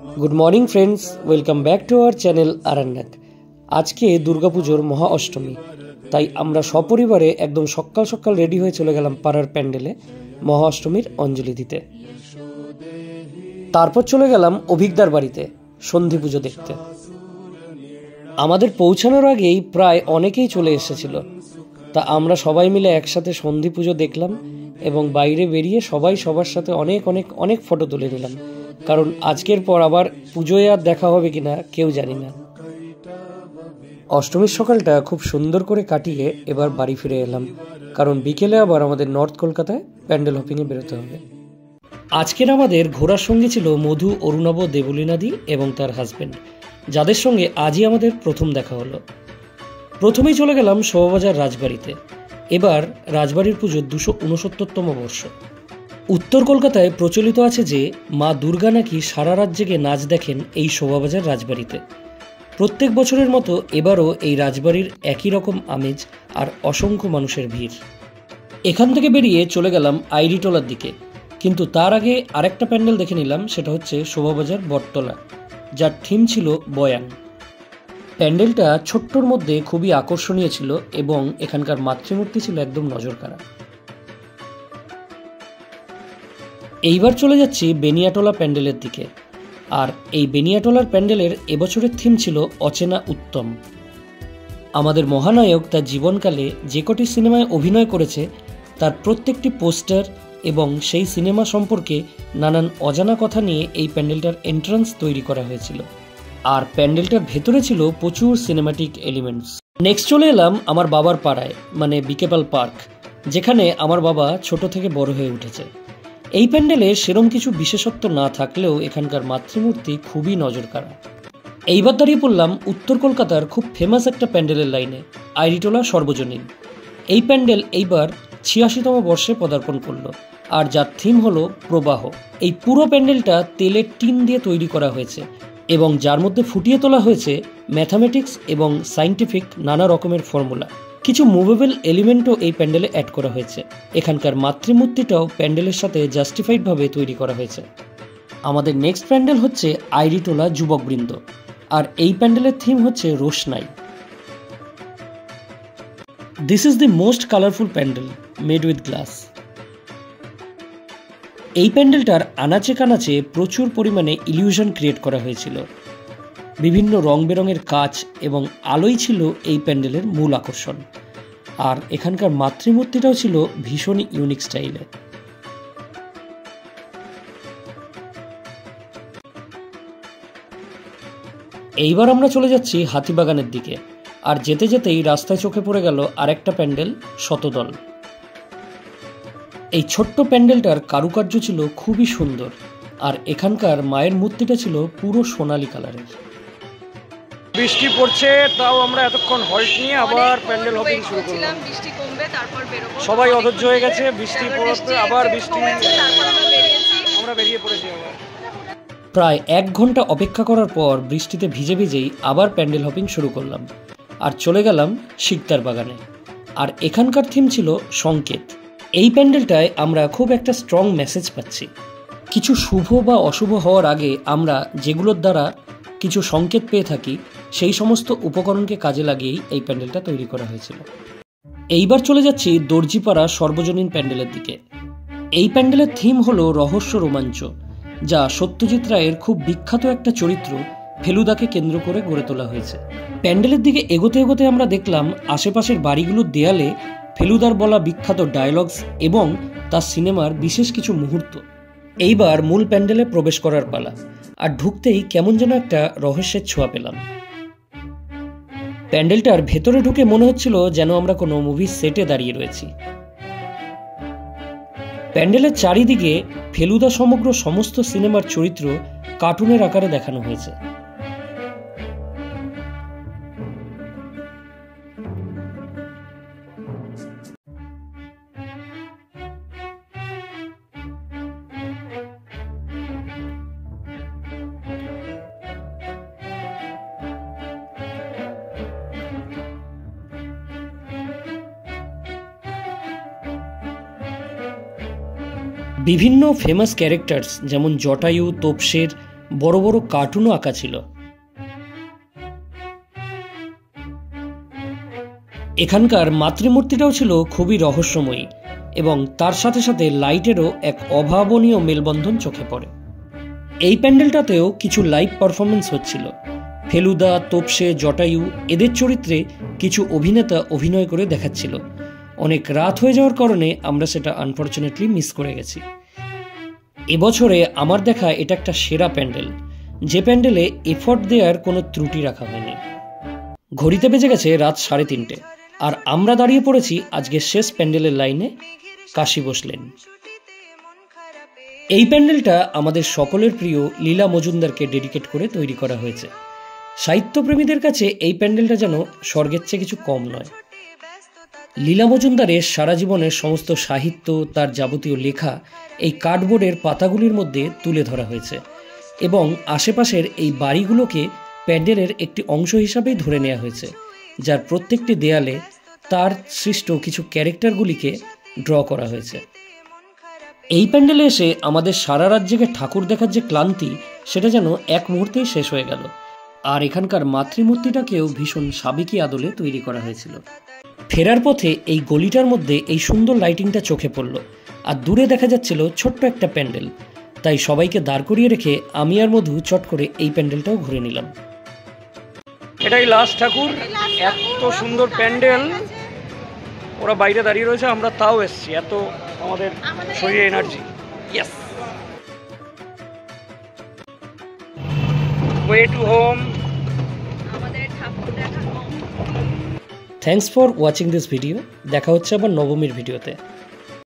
Good morning friends, welcome back to our channel Aranyak. आज के दुर्गापुजोर महा अष्टमी, ताई आमरा सपरिवारे एकदम सकाल सकाल रेडी हये चले गेलाम पाड़ार प्যান্ডেলে महा अष्टमीर अंजलि दिते। तारपर चले गेलाम अभिज्ञार बाड़ीते सन्धि पुजो देखते। आमादेर पौঁছানোর আগেই প্রায় অনেকেই চলে এসেছিল। তা আমরা সবাই মিলে একসাথে সন্ধি পুজো দেখলাম এবং বাইরে বেরিয়ে সবাই সবার সাথে অনেক অনেক অনেক ফটো তুলে নিলাম, কারণ আজকের পর আবার পুজোয় আর দেখা হবে কিনা কেউ জানি না। অষ্টমীর সকালটা খুব সুন্দর করে কাটিয়ে এবার বাড়ি ফিরে এলাম, কারণ বিকেলে আবার আমাদের নর্থ কলকাতায় প্যান্ডেল হপিংয়ে বেরোতে হবে। আজকের আমাদের ঘোরার সঙ্গে ছিল মধু, অরুণাভ, দেবলীনাদি এবং তার হাজবেন্ড, যাদের সঙ্গে আজই আমাদের প্রথম দেখা হলো। প্রথমেই চলে গেলাম শোভাবাজার রাজবাড়িতে। এবার রাজবাড়ির পুজো 269তম বর্ষ। উত্তর কলকাতায় প্রচলিত আছে যে মা দুর্গা নাকি সারা রাত জেগে নাচ দেখেন এই শোভাবাজার রাজবাড়িতে। প্রত্যেক বছরের মতো এবারও এই রাজবাড়ির একই রকম আমেজ আর অসংখ্য মানুষের ভিড়। এখান থেকে বেরিয়ে চলে গেলাম আইরিটোলার দিকে, কিন্তু তার আগে আরেকটা প্যান্ডেল দেখে নিলাম, সেটা হচ্ছে শোভাবাজার বটতলা, যার থিম ছিল বয়ান। প্যান্ডেলটা ছোট্টর মধ্যে খুবই আকর্ষণীয় ছিল এবং এখানকার মাতৃমূর্তি ছিল একদম নজরকাড়া। এইবার চলে যাচ্ছি বেনিয়াটোলা প্যান্ডেলের দিকে। আর এই বেনিয়াটোলার প্যান্ডেলের এবছরের থিম ছিল অচেনা উত্তম। আমাদের মহানায়ক তার জীবনকালে যে কটি সিনেমায় অভিনয় করেছে তার প্রত্যেকটি পোস্টার এবং সেই সিনেমা সম্পর্কে নানান অজানা কথা নিয়ে এই প্যান্ডেলটার এন্ট্রান্স তৈরি করা হয়েছিল। আর প্যান্ডেলটার ভেতরে ছিল প্রচুর সিনেমাটিক এলিমেন্টস। নেক্সট চলে এলাম আমার বাবার পাড়ায়, মানে বিকেপাল পার্ক, যেখানে আমার বাবা ছোট থেকে বড় হয়ে উঠেছে। এই প্যান্ডেলে সেরম কিছু বিশেষত্ব না থাকলেও এখানকার মাতৃমূর্তি খুবই নজরকাড়া। এইবার দাঁড়িয়ে পড়লাম উত্তর কলকাতার খুব ফেমাস একটা প্যান্ডেলের লাইনে, আইরিটোলা সর্বজনীন। এই প্যান্ডেল এইবার 86তম বর্ষে পদার্পণ করলো, আর যার থিম হলো প্রবাহ। এই পুরো প্যান্ডেলটা তেলের টিন দিয়ে তৈরি করা হয়েছে এবং যার মধ্যে ফুটিয়ে তোলা হয়েছে ম্যাথামেটিক্স এবং সায়েন্টিফিক নানা রকমের ফর্মুলা। কিছু মুভেবল এলিমেন্টও এই প্যান্ডেলে অ্যাড করা হয়েছে। এখানকার মাতৃমূর্তিটাও প্যান্ডেলের সাথে জাস্টিফাইডভাবে তৈরি করা হয়েছে। আমাদের নেক্সট প্যান্ডেল হচ্ছে আইরিটোলা যুবকবৃন্দ, আর এই প্যান্ডেলের থিম হচ্ছে রোশনাই। This is the most colourful pandal made with glass. এই প্যান্ডেলটার আনাচে কানাচে প্রচুর পরিমাণে ইলিউশন ক্রিয়েট করা হয়েছিল। বিভিন্ন রং বেরঙের কাচ এবং আলোই ছিল এই প্যান্ডেলের মূল আকর্ষণ। আর এখানকার মাতৃমূর্তিটাও ছিল ভীষণই ইউনিক স্টাইলে। এইবার আমরা চলে যাচ্ছি হাতিবাগানের দিকে, আর যেতে যেতেই রাস্তায় চোখে পড়ে গেল আরেকটা প্যান্ডেল, শতদল। এই ছোট্ট প্যান্ডেলটার কারুকার্য ছিল খুবই সুন্দর, আর এখানকার মায়ের মূর্তিটা ছিল পুরো সোনালী কালারের। বৃষ্টি পড়ছে, তাও আমরা এতক্ষণ হল্ট নিয়ে আবার প্যান্ডেল হপিং শুরু করলাম। বৃষ্টি কমবে তারপর বেরোবো। সবাই অধৈর্য হয়ে গেছে, বৃষ্টি পড়ছে, আবার বৃষ্টি, তারপর আমরা বেরিয়ে পড়েছি আবার। প্রায় 1 ঘন্টা অপেক্ষা করার পর বৃষ্টিতে ভিজে ভিজেই আবার প্যান্ডেল হপিং শুরু করলাম আর চলে গেলাম শিকদার বাগানে। আর এখানকার থিম ছিল সংকেত। এই প্যান্ডেলটায় আমরা খুব একটা স্ট্রং মেসেজ পাচ্ছি। কিছু শুভ বা অশুভ হওয়ার আগে আমরা যেগুলোর দ্বারা কিছু সংকেত পেয়ে থাকি, সেই সমস্ত উপকরণকে কাজে লাগিয়েই এই প্যান্ডেলটা তৈরি করা হয়েছিল। এইবার চলে যাচ্ছি দর্জিপাড়া সর্বজনীন প্যান্ডেলের দিকে। এই প্যান্ডেলের থিম হলো রহস্য রোমাঞ্চ, যা সত্যজিৎ রায়ের খুব বিখ্যাত একটা চরিত্র ফেলুদাকে কেন্দ্র করে গড়ে তোলা হয়েছে। প্যান্ডেলের দিকে এগোতে এগোতে আমরা দেখলাম আশেপাশের বাড়িগুলোর দেয়ালে ফেলুদার বলা বিখ্যাত ডায়লগস এবং তার সিনেমার বিশেষ কিছু মুহূর্ত। এইবার মূল প্যান্ডেলে প্রবেশ করার পালা, আর ঢুকতেই কেমন যেন একটা রহস্যের ছোঁয়া পেলাম। প্যান্ডেলটার ভেতরে ঢুকে মনে হচ্ছিল যেন আমরা কোনো মুভির সেটে দাঁড়িয়ে রয়েছি। প্যান্ডেলের চারিদিকে ফেলুদা সমগ্র সমস্ত সিনেমার চরিত্র কার্টুনের আকারে দেখানো হয়েছে। বিভিন্ন ফেমাস ক্যারেক্টার্স যেমন জটায়ু, তোপসের, বড় বড় কার্টুনও আঁকা ছিল। এখানকার মাতৃমূর্তিটাও ছিল খুবই রহস্যময়ী এবং তার সাথে সাথে লাইটেরও এক অভাবনীয় মেলবন্ধন চোখে পড়ে। এই প্যান্ডেলটাতেও কিছু লাইভ পারফরমেন্স হচ্ছিল। ফেলুদা, তোপসে, জটায়ু এদের চরিত্রে কিছু অভিনেতা অভিনয় করে দেখাচ্ছিল। অনেক রাত হয়ে যাওয়ার কারণে আমরা সেটা আনফরচুনেটলি মিস করে গেছি। এবছরে আমার দেখা এটা একটা সেরা প্যান্ডেল, যে প্যান্ডেলে এফর্ট দেওয়ার কোনো ত্রুটি রাখা হয়নি। ঘড়িতে বেজে গেছে রাত 3:30 আর আমরা দাঁড়িয়ে পড়েছি আজকের শেষ প্যান্ডেলের লাইনে, কাশী বসলেন। এই প্যান্ডেলটা আমাদের সকলের প্রিয় লীলা মজুমদারকে ডেডিকেট করে তৈরি করা হয়েছে। সাহিত্যপ্রেমীদের কাছে এই প্যান্ডেলটা যেন স্বর্গের চেয়ে কিছু কম নয়। লীলা মজুমদারের সারা জীবনের সমস্ত সাহিত্য, তার যাবতীয় লেখা এই কার্ডবোর্ডের পাতাগুলির মধ্যে তুলে ধরা হয়েছে এবং আশেপাশের এই বাড়িগুলোকে প্যান্ডেলের একটি অংশ হিসাবেই ধরে নেওয়া হয়েছে, যার প্রত্যেকটি দেয়ালে তার সৃষ্ট কিছু ক্যারেক্টারগুলিকে ড্র করা হয়েছে। এই প্যান্ডেলে এসে আমাদের সারা রাত জেগে ঠাকুর দেখার যে ক্লান্তি, সেটা যেন এক মুহূর্তেই শেষ হয়ে গেল। আর এখানকার মাতৃমূর্তিটাকেও ভীষণ সাবেকি আদলে তৈরি করা হয়েছিল। ফেরার পথে এই গলিটার মধ্যে এই সুন্দর লাইটিংটা চোখে পড়ল, আর দূরে দেখা যাচ্ছিল ছোট্ট একটা প্যান্ডেল। তাই সবাইকে দাঁড় করিয়ে রেখে আমি আর মধু চট করে এই প্যান্ডেলটাও ঘুরে নিলাম। এটাই লাস্ট ঠাকুর, এত সুন্দর প্যান্ডেল। ওরা বাইরে দাঁড়িয়ে রয়েছে, আমরা তাও এসছি, এত আমাদের শরীরে energy. Yes, way to home. Thanks for watching this video. দেখা হচ্ছে আবার নবমীর ভিডিওতে।